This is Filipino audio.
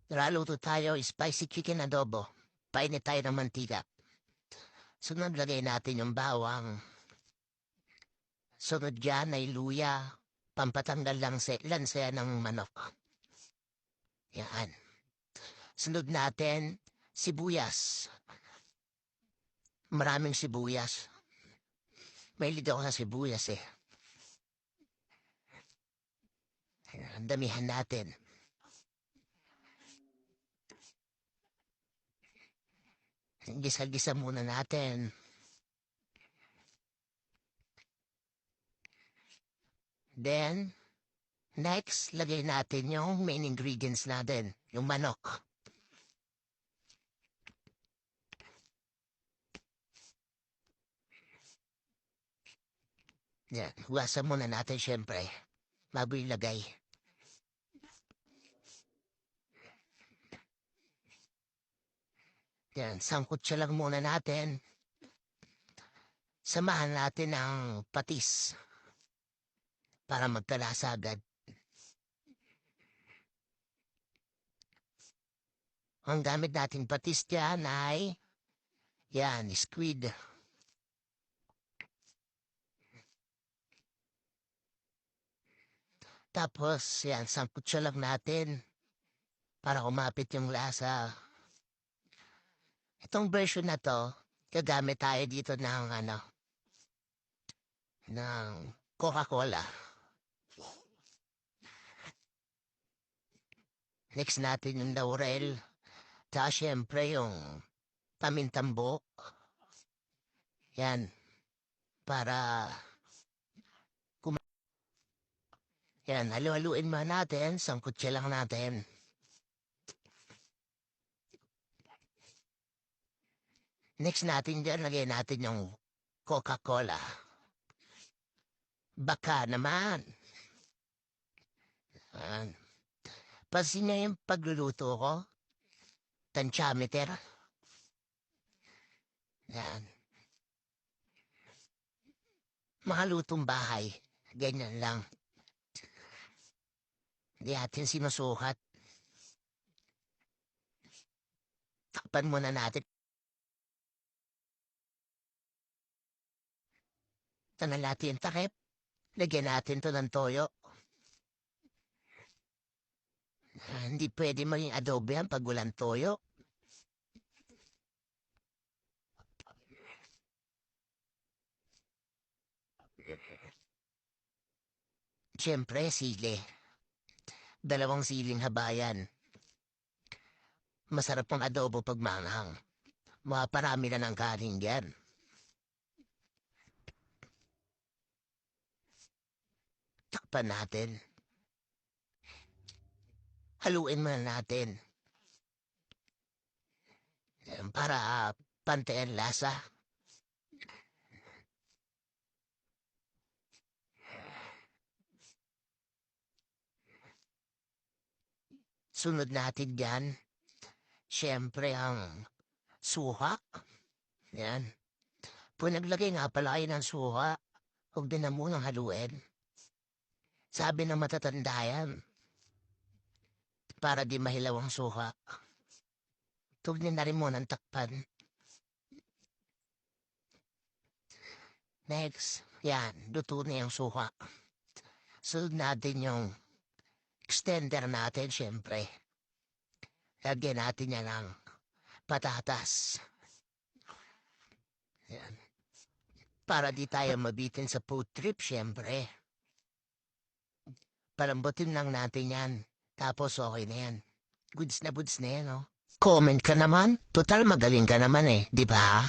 Luluto tayo spicy chicken adobo. Painit tayo ng mantika. Sunod lagay natin yung bawang. Sunod dyan ay luya. Pampatanggal lang lansa ng manok. Yan. Sunod natin, sibuyas. Maraming sibuyas. Mahilig ako sa sibuyas eh. Ang damihan natin. Gisa-gisa muna natin. Then, next, lagay natin yung main ingredients natin, yung manok. Yan, huwasan muna natin syempre, bago ilagay. Yan, sangkot siya lang muna natin. Samahan natin ng patis para magkalasa agad. Ang gamit natin patis dyan ay yan, squid. Tapos, yan, sangkot siya lang natin para kumapit yung lasa. Itong version na to, gagamit tayo dito ng ng Coca-Cola. Next natin yung laurel. Tsaka syempre yung pamintang buhok. Yan. Para yan, halu-haluin mo natin. Sangkot siya lang natin. Next natin dyan, lagay natin yung Coca-Cola. Baka naman. Yan. Pansin niya yung pagluluto ko. Tantiameter. Yan. Mga lutong bahay. Ganyan lang. Hindi natin sinusukat. Takpan muna natin. Tangan natin yung takip. Lagyan natin to ng toyo. Hindi pwede maging adobo yan pag walang toyo. Siyempre, sili. 2 siling habayan. Masarap ang adobo pag manghang. Maparami na ng kanin yan. Takpan natin. Haluin muna natin. Para pantay ang lasa. Sunod natin dyan. Siyempre ang suha. Yan. Kung naglagay nga pala kayo ng suha, huwag din na munang haluin. Sabi ng matatanda yan. Para di mahilaw ang suha. Huwag niya na rin munang takpan. Next, yan, luto na yung suha. Sunod natin yung extender natin, syempre. Lagyan natin yan ng patatas. Yan. Para di tayo mabitin sa food trip, syempre. Palambutin lang natin yan. Tapos okay na yan. Goods na yan, no? Comment ka naman. Total magaling ka naman eh, di ba?